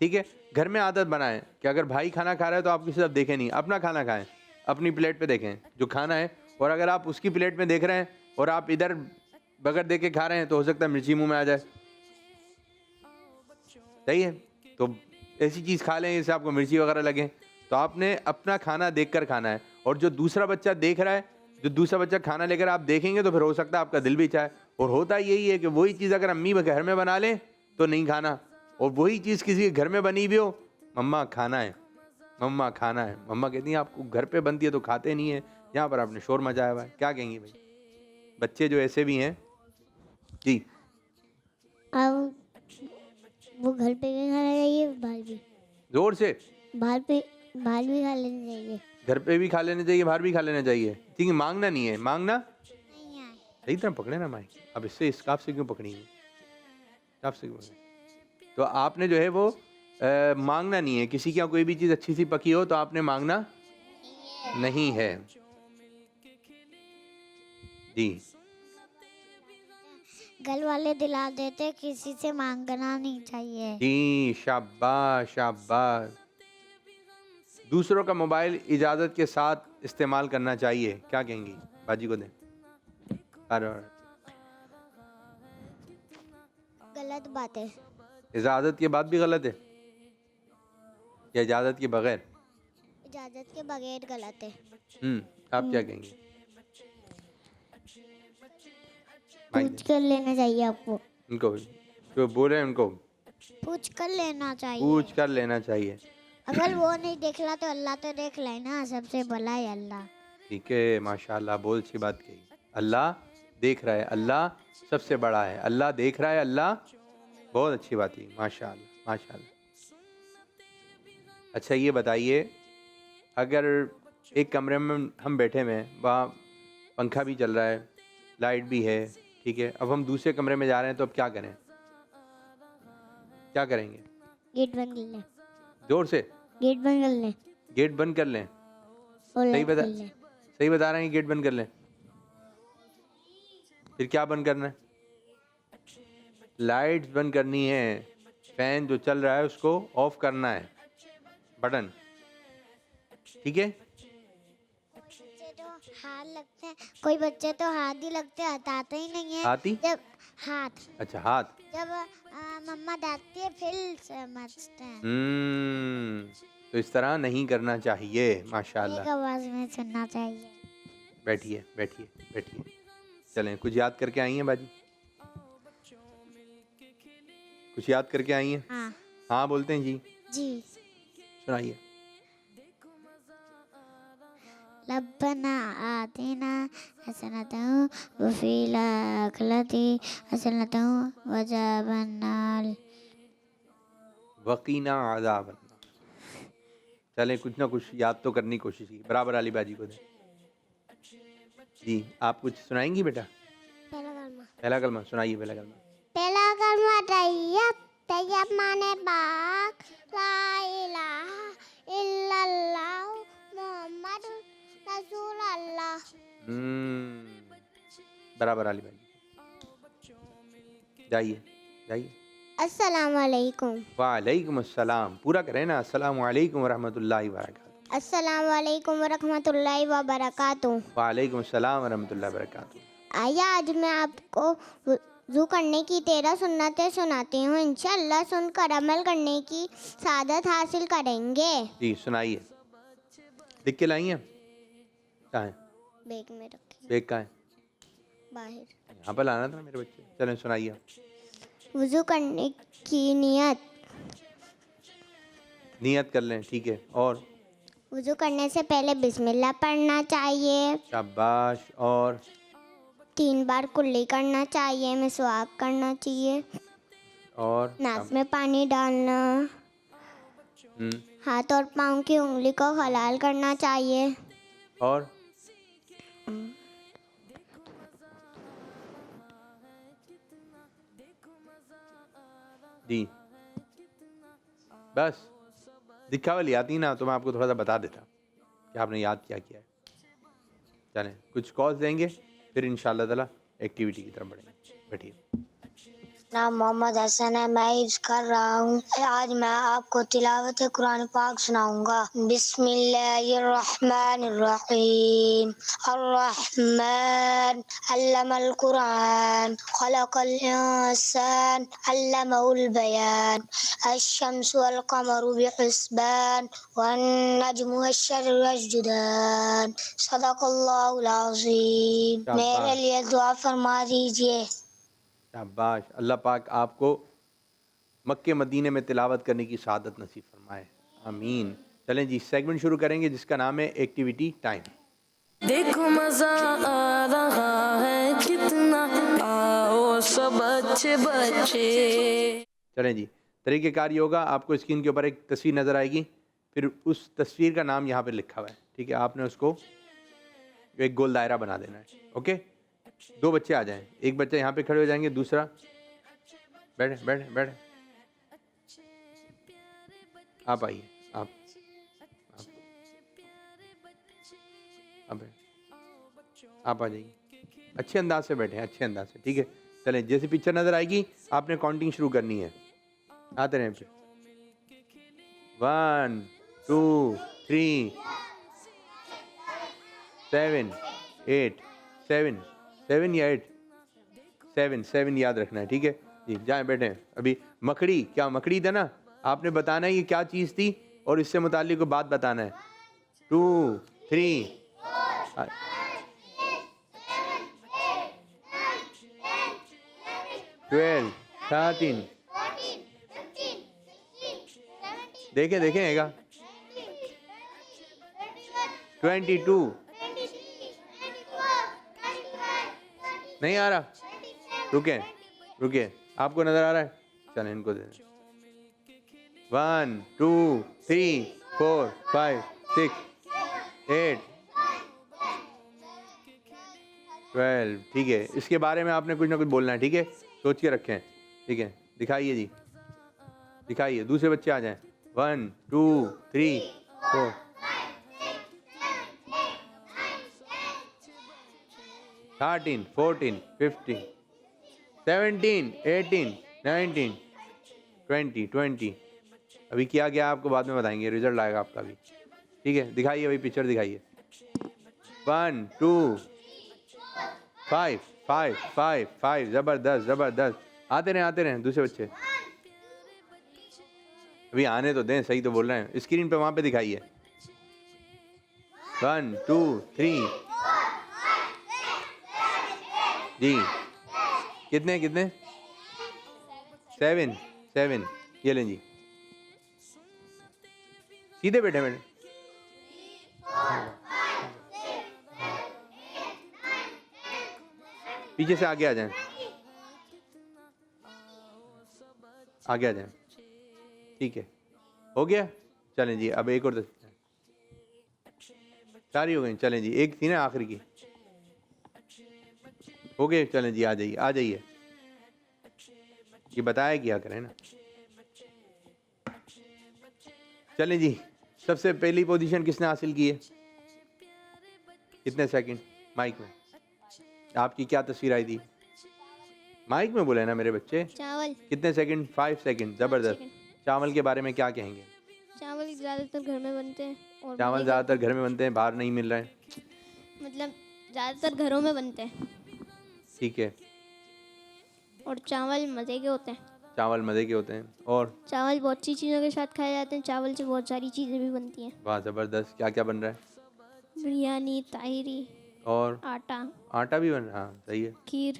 ठीक है, घर में आदत बनाएं कि अगर भाई खाना खा रहा है तो आप किसी तरफ देखें नहीं, अपना खाना खाएं, अपनी प्लेट पे देखें जो खाना है। और अगर आप उसकी प्लेट में देख रहे हैं और आप इधर बगैर देख के खा रहे हैं तो हो सकता है मिर्ची मुंह में आ जाए। सही है? तो ऐसी चीज़ खा लें जिससे आपको मिर्ची वगैरह लगे। तो आपने अपना खाना देखकर खाना है। और जो दूसरा बच्चा देख रहा है, जो दूसरा बच्चा खाना लेकर आप देखेंगे तो फिर हो सकता है आपका दिल भी चाहे। और होता यही है कि वही चीज़ अगर अम्मी घर में बना लें तो नहीं खाना, और वही चीज़ किसी के घर में बनी भी हो, मम्मा खाना है, मम्मा खाना है, मम्मा कहती हैं आपको घर पे बनती है तो खाते नहीं है, यहाँ पर आपने शोर मचाया हुआ है। क्या कहेंगी भाई? बच्चे जो ऐसे भी हैं। जी अब वो घर पे भी खाना चाहिए, बाहर भी। जोर से। बाहर भी खा लेना चाहिए। घर पे भी खा लेना चाहिए, बाहर भी खा लेना चाहिए। ठीक है, मांगना नहीं है, मांगना नहीं है। सही तरह पकड़े ना माइक। अब इससे स्काफ से क्यों पकड़ी है? स्काफ से क्यों पकड़ी? तो आपने जो है वो मांगना नहीं है। किसी के यहाँ कोई भी चीज़ अच्छी सी पकी हो तो आपने मांगना नहीं है। जी, घर वाले दिला देते, किसी से मांगना नहीं चाहिए। जी, शाबाश शाबाश। दूसरों का मोबाइल इजाज़त के साथ इस्तेमाल करना चाहिए, क्या कहेंगी? बाजी को दें। और गलत बात है। इजाज़त के बाद भी गलत है या इजाज़त के बगैर? इजाजत के बगैर गलत है। आप क्या कहेंगे? पूछ कर लेना चाहिए आपको। उनको जो बोले उनको पूछ कर लेना चाहिए। पूछ कर लेना चाहिए। अगर वो नहीं देखला तो अल्लाह तो देख ले ना, सबसे भला है अल्लाह। ठीक है, माशाल्लाह, बहुत अच्छी बात कही। अल्लाह देख रहा है, अल्लाह सबसे बड़ा है, अल्लाह देख रहा है, अल्लाह, बहुत अच्छी बात है, माशाल्लाह माशाल्लाह। अच्छा ये बताइए, अगर एक कमरे में हम बैठे हुए हैं, वहाँ पंखा भी चल रहा है, लाइट भी है, ठीक है, अब हम दूसरे कमरे में जा रहे हैं तो अब क्या करें? क्या करेंगे? गेट बंद कर ले। जोर से गेट बंद कर ले। गेट बंद कर लें। और सही लाइट बता कर ले। सही बता रहे हैं, गेट बंद कर लें। फिर क्या बंद करना है? लाइट्स बंद करनी है, फैन जो चल रहा है उसको ऑफ करना है, बटन, ठीक है। बच्चे तो हाथ लगते हैं, कोई बच्चे तो हाथ ही लगते हैं, हटाते ही नहीं है। हाथ ही? जब हाथ अच्छा हाथ। जब मम्मा डांटती है फिर समझते हैं। तो इस तरह नहीं करना चाहिए, एक माशाल्लाह। आवाज में सुनना चाहिए। बैठिए बैठिए बैठिए। चलें, कुछ याद करके आई हैं बाजी? कुछ याद करके आई हैं? हाँ हाँ बोलते हैं जी, जी। सुनाइए। रब्बना आतिना हसनतन व फिल आखिरति हसनतन व अज़ाबन्नार। वकीना अज़ाबन। चलें, कुछ ना कुछ याद तो करने की कोशिश की। बराबर अली बाजी को दें जी। आप कुछ सुनाएंगी बेटा? पहला कलमा सुनाइए। पहला कलमा तैयब, तैयब माने पाक, ला इलाहा इल्लल्लाह मुहम्मद रसूल अल्लाह। बराबर अली बाजी। जाइए जाइए। अस्सलाम वालेकुम। वालेकुम अस्सलाम। पूरा करें ना। अस्सलामु अलैकुम वरहमतुल्लाहि वबरकातुहू। अस्सलाम वालेकुम वरहमतुल्लाहि वबरकातुहू। वालेकुम अस्सलाम वरहमतुल्लाहि वबरकातुहू। आइए आज मैं आपको वुज़ू करने की 13 सुन्नतें सुनाती हूँ। इंशाअल्लाह सुनकर अमल करने की सादत हासिल करेंगे। जी सुनाइए। लिख के लाई हैं? कहाँ है? बैग में रखी बैग कहाँ है? बाहर। यहाँ पर लाना था ना मेरे बच्चे। चलें सुनाइए। वुज़ू करने की नियत कर लें, ठीक है। और वुज़ू करने से पहले बिस्मिल्लाह पढ़ना चाहिए। शाबाश। और 3 बार कुल्ली करना चाहिए, मिसवाक करना चाहिए, और नाक में पानी डालना, हाथ और पाँव की उंगली को हलाल करना चाहिए। और जी बस। दिखावली आती ना तो मैं आपको थोड़ा सा बता देता कि आपने याद क्या किया है। चलें, कुछ कॉल्स देंगे, फिर इंशाल्लाह ताला एक्टिविटी की तरफ बढ़ेंगे। बैठिए। नाम मोहम्मद हसन है, मैं हिफ्ज़ कर रहा हूँ। आज मैं आपको तिलावत कुरान पाक सुनाऊंगा। बिस्मिल्लाहिर्रहमानिर्रहीम। अर्रहमान अल्लमल कुरान खलक़ल इंसान अल्लमहुल बयान अश-शम्सु वल क़मरु बिहुस्बान वन नजमु वश-शजरु यसजुदान सदक़ल्लाहुल अज़ीम। मेरे लिए दुआ फरमा दीजिए। शाबाश। अल्लाह पाक आपको मक्के मदीने में तिलावत करने की सादत नसीब फरमाए, आमीन। चलें जी, सेगमेंट शुरू करेंगे जिसका नाम है एक्टिविटी टाइम। देखो मजा आ रहा है कितना, आओ सब अच्छे बच्चे। चलें जी, तरीक़ेकार ये होगा, आपको स्क्रीन के ऊपर एक तस्वीर नज़र आएगी, फिर उस तस्वीर का नाम यहाँ पे लिखा हुआ है, ठीक है। आपने उसको एक गोल दायरा बना देना है, ओके। 2 बच्चे आ जाएं, एक बच्चा यहाँ पे खड़े हो जाएंगे, दूसरा बैठे बैठे बैठे। आप आइए, आप आप आ जाइए, अच्छे अंदाज से बैठे, अच्छे अंदाज से, ठीक है। चलें, जैसे पिक्चर नज़र आएगी आपने काउंटिंग शुरू करनी है। आते रहें फिर 1 2 3 7 8 7 7 या 8 7 याद रखना है, ठीक है जी। जाएं बैठे। अभी मकड़ी, क्या मकड़ी था ना, आपने बताना है ये क्या चीज़ थी और इससे मुताल्लिक कोई बात बताना है। 2 3 12 13 देखें देखें 22 नहीं आ रहा, रुके रुके, आपको नजर आ रहा है, चलें इनको दे दें। 1 2 3 4 5 6 8 12, ठीक है। इसके बारे में आपने कुछ ना कुछ बोलना है, ठीक है, सोच के रखें, ठीक है। दिखाइए जी, दिखाइए, दूसरे बच्चे आ जाएं। 1 2 3 4 13 14 15 17 18 19 20 अभी क्या गया आपको बाद में बताएंगे, रिजल्ट आएगा आपका भी, ठीक है। दिखाइए भाई, पिक्चर दिखाइए। 1 2 5 5 5 5, जबरदस्त जबरदस्त, आते रहें दूसरे बच्चे, अभी आने तो दें, सही तो बोल रहे हैं। स्क्रीन पे वहां पे दिखाइए। 1 2 3 जी, कितने 7 ये लें जी, सीधे बैठे मैंने। पीछे से आगे आ जाएं, आगे आ जाएं, ठीक है, हो गया। चलें जी, अब एक और सारी हो गई, चलें जी, एक थी ना आखिरी की, हो गए। चलें जी, आ जाइए, ये बताया क्या करें ना। चलें जी, सबसे पहली पोजीशन किसने हासिल की है, कितने सेकंड माइक में, आपकी क्या तस्वीर आई थी, माइक में बोले ना मेरे बच्चे। चावल। कितने सेकंड, 5 सेकंड, जबरदस्त। चावल के बारे में क्या कहेंगे। चावल ज़्यादातर घर में बनते हैं और चावल ज़्यादातर घर में बनते हैं, बाहर नहीं मिल रहा है, मतलब ज़्यादातर घरों में बनते हैं, ठीक है। और चावल मज़े के होते हैं। चावल मज़े के होते हैं, और चावल बहुत सी चीज़ों के साथ खाए जाते हैं, चावल से बहुत सारी चीज़ें भी बनती हैं। वाह ज़बरदस्त, क्या क्या बन रहा है। बिरयानी, ताहिरी, और आटा भी बन रहा है, हाँ सही है। खीर,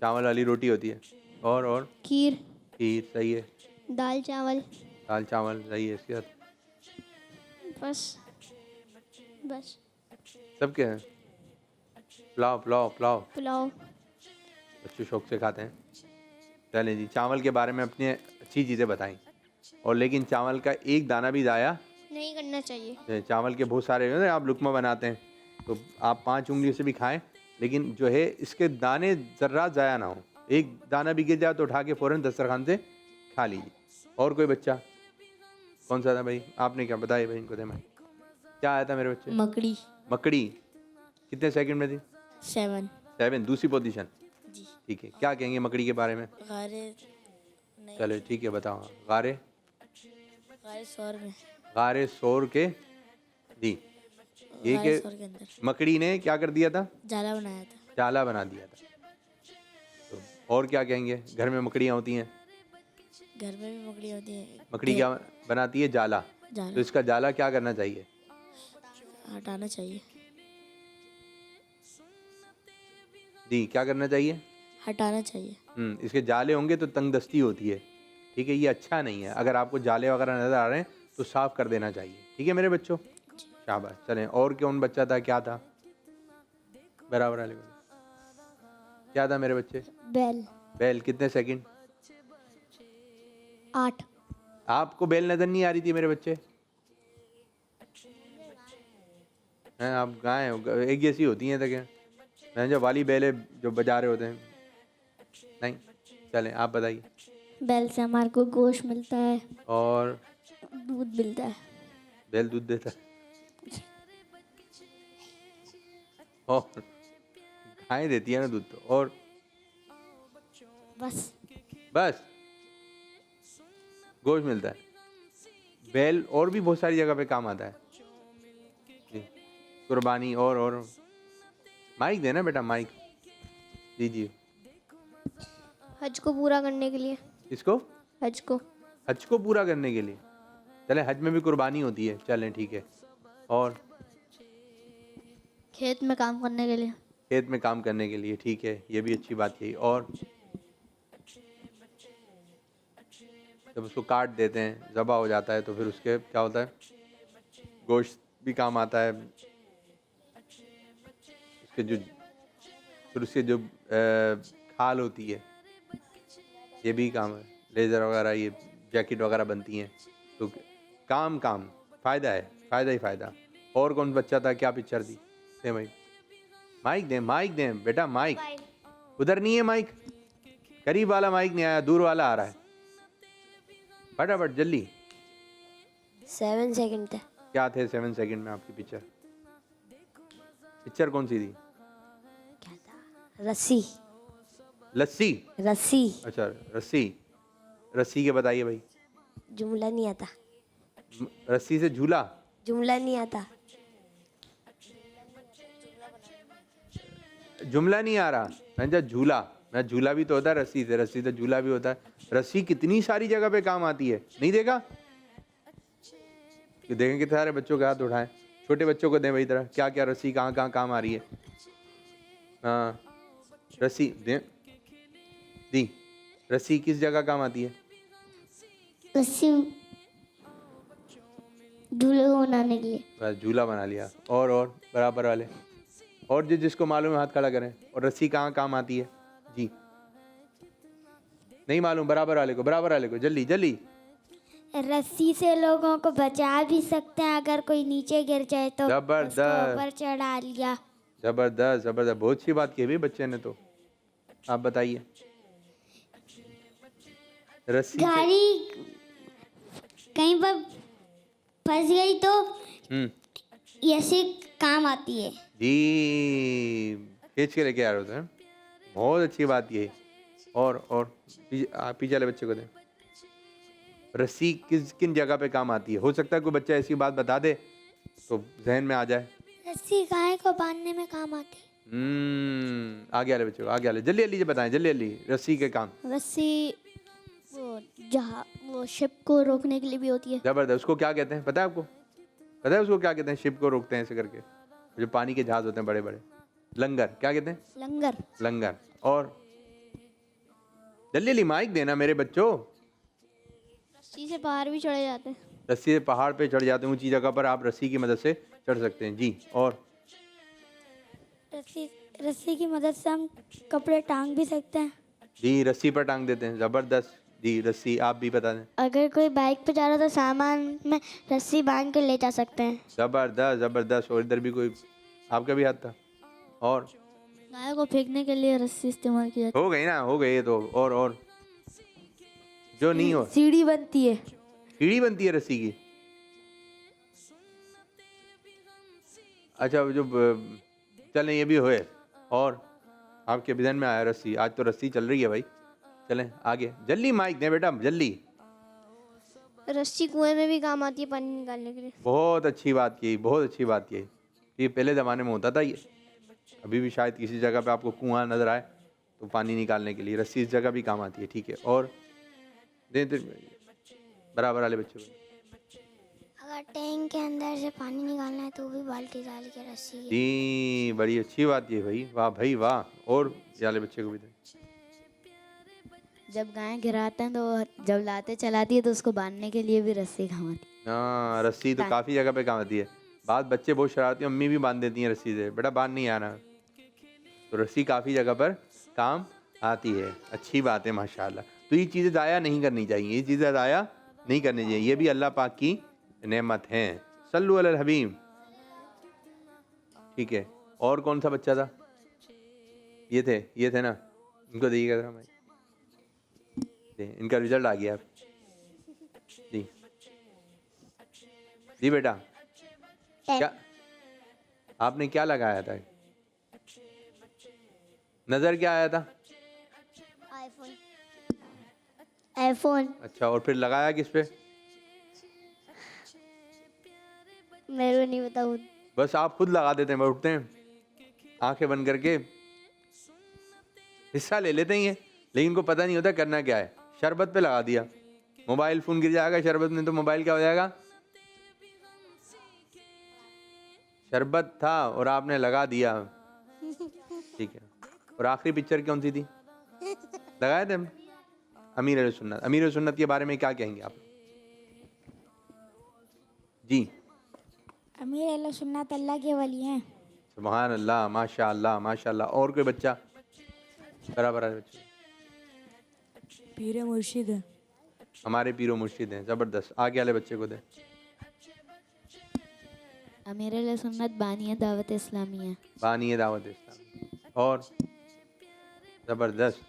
चावल वाली रोटी होती है, और खीर सही है। दाल चावल, सही है। इसके साथ बस सब क्या है, पुलाव पुलाव। बच्चे शौक से खाते हैं। चलें जी, चावल के बारे में अपनी अच्छी चीज़ें बताएं, और लेकिन चावल का एक दाना भी ज़ाया नहीं करना चाहिए। चावल के बहुत सारे आप लुकमा बनाते हैं तो आप 5 उंगलियों से भी खाएं, लेकिन जो है इसके दाने ज़र्रा ज़ाया ना हो, एक दाना भी गिर जाए तो उठा के फ़ौरन दस्तरखान से खा लीजिए। और कोई बच्चा, कौन सा था भाई, आपने क्या बताया भाई इनको, दे मैं क्या आया था मेरे बच्चे। मकड़ी कितने सेकंड में थी, 7, दूसरी पोजीशन, ठीक है। क्या कहेंगे मकड़ी के बारे में। चलो ठीक है, बताओ। गारे शोर के जी, ये के मकड़ी ने क्या कर दिया था, जाला बना दिया था। तो और क्या कहेंगे, घर में मकड़ियाँ होती हैं, घर में भी मकड़ी होती है। मकड़ी क्या बनाती है, जाला। तो इसका जाला क्या करना चाहिए, हटाना चाहिए जी, क्या करना चाहिए, हटाना चाहिए। इसके जाले होंगे तो तंगदस्ती होती है, ठीक है, ये अच्छा नहीं है। अगर आपको जाले वगैरह नज़र आ रहे हैं तो साफ़ कर देना चाहिए, ठीक है मेरे बच्चों, शाबाश। चलें, और कौन बच्चा था, क्या था, बराबर वाले क्या था मेरे बच्चे। बैल कितने सेकंड, 8। आपको बैल नज़र नहीं आ रही थी मेरे बच्चे, हैं आप गाय एक जैसी होती हैं, तो क्या जो वाली बैल है जो बजा रहे होते हैं, नहीं। चलें आप बताइए। बैल से हमारे को गोश्त मिलता है, और दूध मिलता है। बैल दूध देता है और गाय देती है ना दूध तो। और बस बस गोश्त मिलता है। बैल और भी बहुत सारी जगह पे काम आता है जी। कुर्बानी और माइक देना बेटा, माइक। जी जी। हज को पूरा करने के लिए। इसको हज को हज को पूरा करने के लिए। चले, हज में भी कुर्बानी होती है। चलें ठीक है। और खेत में काम करने के लिए। खेत में काम करने के लिए, ठीक है, ये भी अच्छी बात कही। और जब उसको काट देते हैं, ज़बा हो जाता है, तो फिर उसके क्या होता है, गोश्त भी काम आता है। उसके जो फिर उसके जो खाल होती है, ये भी काम है। लेज़र वगैरह, ये जैकेट वगैरह बनती हैं। तो काम फ़ायदा है, फ़ायदा ही फ़ायदा। और कौन बच्चा था, क्या पिक्चर थी? दे भाई माइक दें बेटा, माइक उधर नहीं है, माइक करीब वाला माइक नहीं आया, दूर वाला आ रहा है। फटाफट जल्दी। 7 सेकंड थे। क्या थे 7 सेकंड में आपकी पिक्चर कौन सी थी? क्या था? रस्सी। लस्सी। रस्सी। अच्छा रस्सी के बताइए भाई। जुमला नहीं आता। रस्सी से झूला। जुमला नहीं आता। जुमला नहीं आ रहा। मैं झूला भी तो होता है रस्सी से झूला भी होता है। रस्सी कितनी सारी जगह पे काम आती है, नहीं देखा? देखें कितने सारे बच्चों के हाथ उठाएं, छोटे बच्चों को दें भाई तरह। क्या क्या रस्सी कहाँ काम आ रही है? हाँ, रस्सी दें दी। रस्सी किस जगह काम आती है? रस्सी झूले को बनाने के लिए। बस झूला बना लिया। और बराबर वाले, और जिसको मालूम है हाथ खड़ा करें। और रस्सी कहाँ काम आती है जी? नहीं मालूम? बराबर वाले को जल्दी। रस्सी से लोगों को बचा भी सकते हैं, अगर कोई नीचे गिर जाए तो जबरदस्त। उसको ऊपर चढ़ा लिया। जबरदस्त। बहुत अच्छी बात की भाई बच्चे ने तो। आप बताइए। रस्सी से गाड़ी कहीं पर फंस गई तो ऐसे काम आती है जी, खींच के लेके आ रहे होते हैं। बहुत अच्छी बात ये। और पीछे वाले बच्चे को दें। रस्सी किन जगह पे काम आती है? हो सकता है कोई बच्चा ऐसी बात बता दे तो जहन में आ जाए। रस्सी गाय को बांधने में काम आती है। आगे वाले बच्चे को, जल्दी बताएं, जल्दी। रस्सी के काम। रस्सी वो शिप को रोकने के लिए भी होती है। जबरदस्त। उसको क्या कहते हैं, पता है आपको? पता है उसको क्या कहते हैं? शिप को रोकते हैं ऐसे करके, जो पानी के जहाज होते हैं बड़े बड़े। लंगर। क्या कहते हैं? लंगर। और जल्दी माइक देना मेरे बच्चों। रस्सी से पहाड़ भी चढ़े जाते हैं। रस्सी से पहाड़ पे चढ़ जाते हैं, ऊंची जगह पर आप रस्सी की मदद से चढ़ सकते हैं जी। और रस्सी की मदद से हम कपड़े टांग भी सकते हैं जी, रस्सी पर टांग देते हैं। जबरदस्त जी। रस्सी आप भी बता दें। अगर कोई बाइक पे जा रहा है तो सामान में रस्सी बांध के ले जा सकते हैं। जबरदस्त। और इधर भी कोई आपका भी हाथ था। और गाय को फेंकने के लिए रस्सी इस्तेमाल की जाती हो गई ना, हो गई तो। और जो नहीं हो, है। सीढ़ी बनती है। सीढ़ी बनती है रस्सी की। अच्छा, जो चलें ये भी हुए। और आपके विजन में आया रस्सी। आज तो रस्सी चल रही है भाई। चलें आगे। जल्दी माइक दें बेटा, जल्दी। रस्सी कुएं में भी काम आती है पानी निकालने के लिए। बहुत अच्छी बात की। ये पहले ज़माने में होता था ये। अभी भी शायद किसी जगह पे आपको कुआं नज़र आए तो पानी निकालने के लिए रस्सी इस जगह भी काम आती है। ठीक है। और बराबर वाले बच्चे को। अगर टैंक के अंदर से पानी निकालना है तो भी बाल्टी डाल के रस्सी जी, बड़ी अच्छी बात ये भाई, वाह भाई वाह। और ये वाले बच्चे को भी दें। जब गाय गिराते हैं तो जब लाते चलाती है तो उसको बांधने के लिए भी रस्सी काम आती है। हाँ, रस्सी तो काफ़ी जगह पे काम आती है। बाद बच्चे बहुत शरारती, अम्मी भी बांध देती हैं रस्सी से। बेटा बांध नहीं आना। तो रस्सी काफ़ी जगह पर काम आती है। अच्छी बात है माशाल्लाह। तो ये चीज़ें ज़ाया नहीं करनी चाहिए, ये भी अल्लाह पाक की नेमत हैं। सल्लु अलल हबीब। ठीक है। और कौन सा बच्चा था? ये थे ना, इनको देखिएगा जरा भाई। इनका रिजल्ट आ गया जी। जी बेटा, क्या आपने क्या लगाया था? नजर क्या आया था? आईफोन। अच्छा, और फिर लगाया किस पे? मेरे को नहीं बताऊँ। बस आप खुद लगा देते हैं, उठते हैं आंखें बंद करके, हिस्सा ले लेते हैं ये, लेकिन इनको पता नहीं होता करना क्या है। शरबत पे लगा दिया, मोबाइल फोन गिर जाएगा शरबत में, तो मोबाइल क्या हो जाएगा? शरबत था और आपने लगा दिया, ठीक है। और आखिरी पिक्चर कौन सी थी? लगाए थे हम अमीर सुन्नत। अमीर सुन्नत के बारे में क्या कहेंगे आप? जी, अमीर सुन्नत अल्लाह के वली हैं। सुभान अल्लाह, माशा अल्लाह, माशा अल्लाह। और कोई बच्चा? बराबर है बच्चे, पीर मुर्शिद है। हमारे पीरो मुर्शिद हैं, ज़बरदस्त। आगे वाले बच्चे को दे। अमीर अहले सुन्नत बानी दावत इस्लामी है। बानी दावत इस्लामी, और ज़बरदस्त।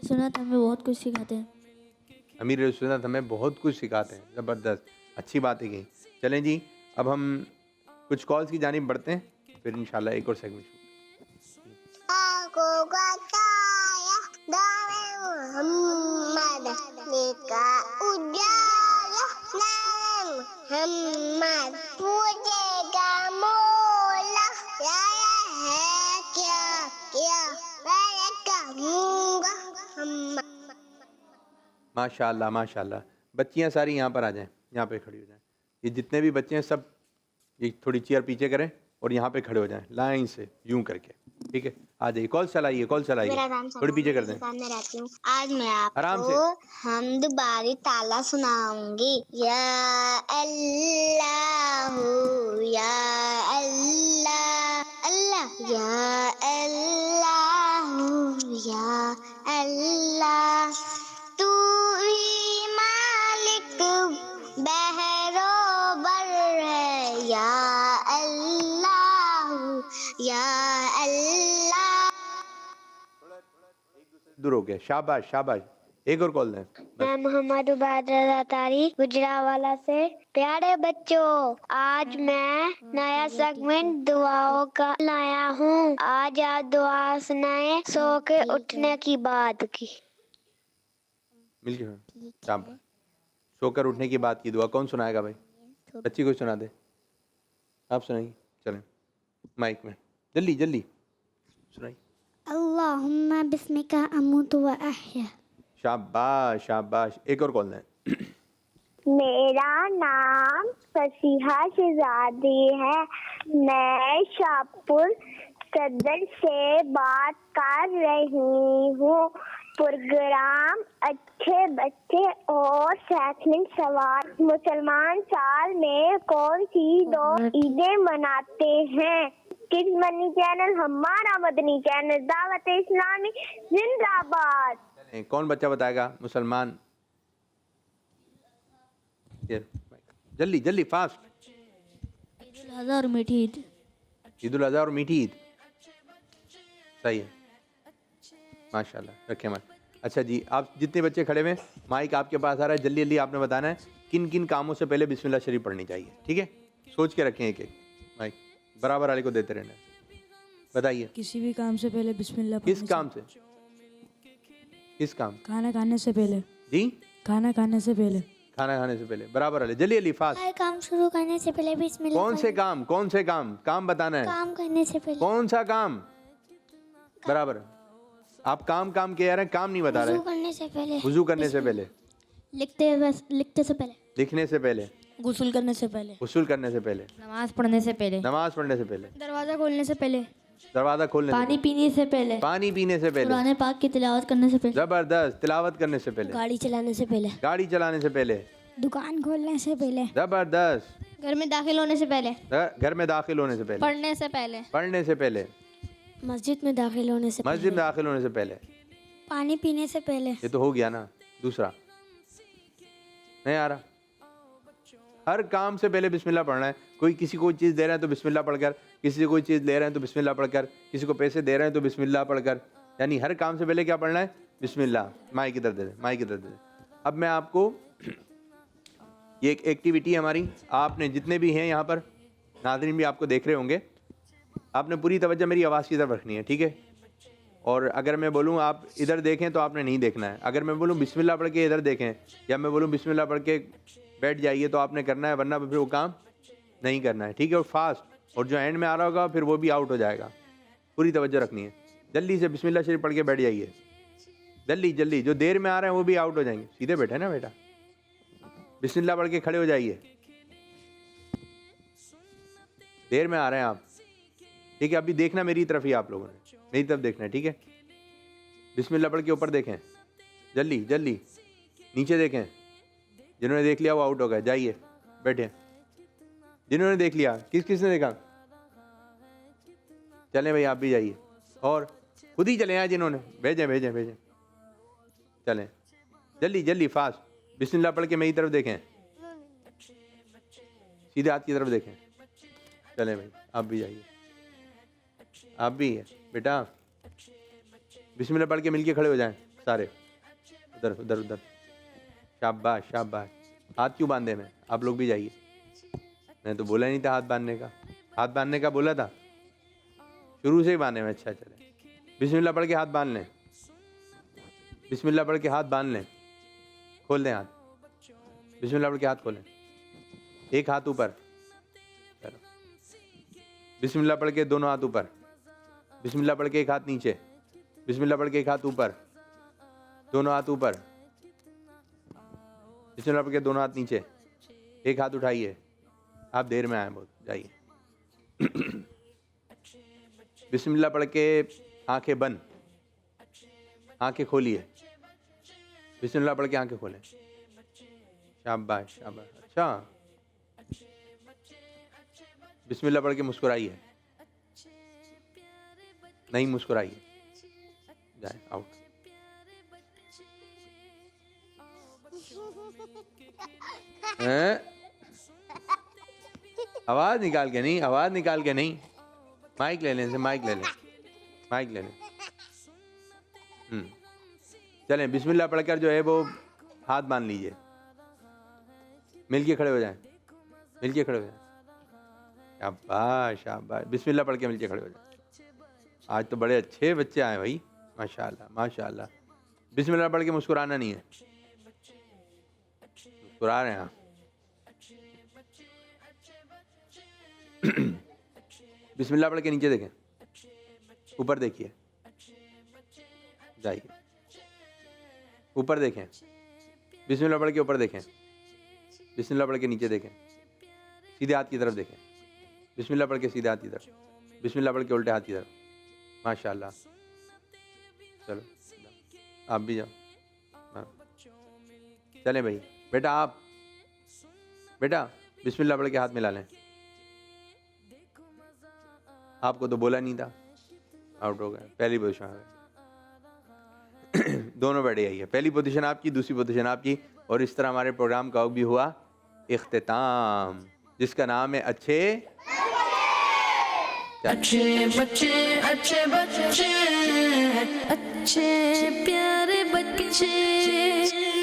सुन्नत हमें बहुत कुछ सिखाते हैं। अमीर सुन्नत हमें बहुत कुछ सिखाते हैं, ज़बरदस्त, अच्छी बात है। चलें जी, अब हम कुछ कॉल्स की जानिब बढ़ते हैं, फिर इंशाल्लाह एक और सेगमेंट। माशाल्लाह माशाल्लाह। बच्चियां सारी यहाँ पर आ जाएं, यहाँ पे खड़ी हो जाएं। ये जितने भी बच्चे हैं सब ये थोड़ी चेयर पीछे करें और यहाँ पे खड़े हो जाएं लाइन से, यूं करके, ठीक है। आ जाइए, कॉल चलाइए, कॉल चलाइए, थोड़ी पीछे कर दें। मैं रहती हूँ। आज मैं आराम से। आपको हम्द बारी ताला सुनाऊंगी। या अल्लाह या अल्लाह अल्लाह या अल्लाह या अल्लाह, तू ही मालिक बहरो बर है। या अल्लाह या अल्लाह। दूर हो गया, शाबाश शाबाश। एक और कॉल दें। मैं मोहम्मद उबादा तारी गुजरावाला से। प्यारे बच्चों, आज मैं नया सेगमेंट दुआओं का लाया हूँ। आज आप दुआ सुनाए सो के उठने की बात की। मिलके शाबाश। सोकर उठने की बात की दुआ कौन सुनाएगा भाई? बच्ची को सुना दे, आप सुनाइए। चलें माइक में, जल्दी जल्दी सुनाइए। अल्लाहुम्मा बिस्मिका अमूतु व अहया। शाबाश शाबाश। एक और कॉल दें। मेरा नाम फसीहा शहजादी है। मैं शाहपुर सदर से बात कर रही हूँ। प्रोग्राम अच्छे बच्चे और सेगमेंट सवाल। मुसलमान साल में कौन सी दो ईदें मनाते हैं? किस मदनी चैनल? हमारा मदनी चैनल दावत इस्लामी जिंदाबाद। कौन बच्चा बताएगा? मुसलमान, जल्दी जल्दी फास्ट। ईद उल अज़हा और मीठी ईद। ईद उल अज़हा और मीठी ईद, सही है, माशाल्लाह। रखें माइक। अच्छा जी, आप जितने बच्चे खड़े हुए, माइक आपके पास आ रहा है, जल्दी जल्दी आपने बताना है किन किन कामों से पहले बिस्मिल्लाह शरीफ पढ़नी चाहिए, ठीक है? सोच के रखें, एक एक माइक बराबर वाले को देते रहना। बताइए। किसी भी काम से पहले बिस्मिल्लाह। किस काम से? किस काम? खाना खाने से पहले। जी, खाना खाने से पहले। खाना खाने से पहले, बराबर वाले, जल्दी जल्दी फास्ट। हर काम शुरू करने से पहले बिस्मिल्लाह। कौन से काम? कौन से काम? काम बताना है। काम करने से पहले। कौन सा काम? बराबर। आप काम काम कह रहे हैं, काम नहीं बता रहे। वुज़ू करने से पहले। वुजू करने से पहले, लिखते से पहले, लिखने से पहले, गुस्ल करने से पहले, गुस्ल करने से पहले, नमाज पढ़ने से पहले, नमाज पढ़ने से पहले, दरवाजा खोलने से पहले, दरवाजा खोलने से पानी पहले, पीने से पहले, पानी पीने से पहले, कुरान पाक की तिलावत करने से पहले, जबरदस्त, तिलावत करने से पहले, गाड़ी चलाने से पहले, गाड़ी चलाने से पहले, दुकान खोलने से पहले। जबरदस्त, घर में दाखिल होने से पहले, घर में दाखिल होने से पहले, पढ़ने से पहले, पढ़ने से पहले, मस्जिद में दाखिल होने से मस्जिद में दाखिल होने से पहले, पानी पीने से पहले। ये तो हो गया ना। दूसरा नहीं आ रहा। हर काम से पहले बिस्मिल्लाह पढ़ना है। कोई किसी को चीज़ दे रहा है तो बिस्मिल्लाह पढ़कर, किसी से कोई चीज़ ले रहे हैं तो बिस्मिल्लाह पढ़कर, किसी को पैसे दे रहे हैं तो बिस्मिल्लाह पढ़कर, यानी हर काम से पहले क्या पढ़ना है? बिस्मिल्लाह। माइक इधर दे दे, माइक इधर दे दे। अब मैं आपको ये एक एक्टिविटी है हमारी। आपने जितने भी हैं यहाँ पर, नाज़रीन भी आपको देख रहे होंगे, आपने पूरी तवज्जो मेरी आवाज़ की तरफ रखनी है, ठीक है। और अगर मैं बोलूँ आप इधर देखें तो आपने नहीं देखना है। अगर मैं बोलूँ बिस्मिल्लाह पढ़ के इधर देखें, या मैं बोलूँ बिस्मिल्लाह पढ़ के बैठ जाइए, तो आपने करना है, वरना फिर वो काम नहीं करना है, ठीक है। और फास्ट, और जो एंड में आ रहा होगा फिर वो भी आउट हो जाएगा। पूरी तवज्जो रखनी है। जल्दी से बिस्मिल्लाह शरीफ पढ़ के बैठ जाइए, जल्दी जल्दी। जो देर में आ रहे हैं वो भी आउट हो जाएंगे। सीधे बैठे ना बेटा, बिस्मिल्लाह पढ़ के खड़े हो जाइए। देर में आ रहे हैं आप, ठीक है। अभी देखना मेरी तरफ ही, आप लोगों ने मेरी तरफ देखना है, ठीक है। बिस्मिल्लाह पढ़ के ऊपर देखें, जल्दी जल्दी। नीचे देखें, जिन्होंने देख लिया वो आउट हो गए, जाइए बैठे। जिन्होंने देख लिया, किसने देखा, चलें भाई आप भी जाइए। और खुद ही चले आए जिन्होंने, भेजें, चलें जल्दी जल्दी फास्ट। बिस्मिल्लाह पढ़ के मेरी तरफ देखें, सीधे हाथ की तरफ देखें। चलें भाई आप भी जाइए, आप भी है बेटा। बिस्मिल्लाह पढ़ के मिलके खड़े हो जाएं सारे, उधर उधर उधर। शाबाश शाबाश। हाथ क्यों बांधे में, आप लोग भी जाइए। मैंने तो बोला नहीं था हाथ बांधने का, हाथ बांधने का बोला था, शुरू से ही बांधे में। अच्छा चले, बिस्मिल्लाह पढ़ के हाथ बांध लें, बिस्मिल्लाह पढ़ के हाथ बांध लें, खोल दें हाथ। बिस्मिल्लाह पढ़ के हाथ खोलें, एक हाथ ऊपर, चलो। बिस्मिल्लाह पढ़ के दोनों हाथ ऊपर, बिस्मिल्लाह पढ़ के एक हाथ नीचे, बिस्मिल्लाह पढ़ के एक हाथ ऊपर, दोनों हाथ ऊपर, बिस्मिल्लाह पढ़ के दोनों हाथ नीचे, एक हाथ उठाइए। आप देर में आए बहुत, जाइए। बिस्मिल्लाह पढ़ के आंखें बंद, आंखें खोलिए। बिस्मिल्लाह पढ़ के आंखें खोलें। शाबाश शाबाश। अच्छा, बिस्मिल्लाह पढ़ के मुस्कुराइए, नहीं मुस्कुराइए, जाए आउट। आवाज निकाल के नहीं, आवाज निकाल के नहीं। माइक ले लें, माइक ले लें, माइक ले लें। चलें, बिस्मिल्लाह पढ़कर जो है वो हाथ बांध लीजिए, मिलके खड़े हो जाएं, मिलके खड़े हो जाएं। शाबाश शाबाश। बिस्मिल्लाह पढ़ के मिलके खड़े हो जाएं। आज तो बड़े अच्छे बच्चे आए भाई, माशाल्लाह माशाल्लाह। बिस्मिल्लाह पढ़ के मुस्कुराना नहीं है, मुस्कुरा रहे हैं आप। बिस्मिल्लाह पढ़ के नीचे देखें, ऊपर देखिए, जाइए ऊपर देखें। बिस्मिल्लाह पढ़ के ऊपर देखें, बिस्मिल्लाह पढ़ के नीचे देखें, सीधे हाथ की तरफ देखें। बिस्मिल्लाह पढ़ के सीधे हाथ की तरफ, बिस्मिल्लाह पढ़ के उल्टे हाथ की तरफ। माशाल्लाह। चलो आप भी जाओ। हाँ चलें भाई। बेटा आप, बेटा बिस्मिल्लाह पढ़ के हाथ मिला लें। आपको तो बोला नहीं था, आउट हो गए। पहली पोजीशन आ गई। दोनों बैठे आई है, पहली पोजीशन आपकी, दूसरी पोजीशन आपकी। और इस तरह हमारे प्रोग्राम का भी हुआ इख्तिताम, जिसका नाम है अच्छे अच्छे बच्चे, अच्छे बच्चे, अच्छे प्यारे बच्चे,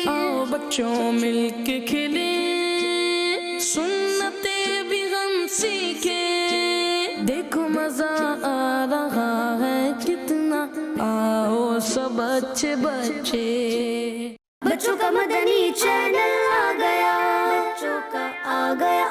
आओ बच्चों मिलके खेले, सुन्नते भी हम सीखे, देखो मजा आ रहा है कितना, आओ सब अच्छे बच्चे। बच्चों का मदनी चैनल आ गया, बच्चों का आ गया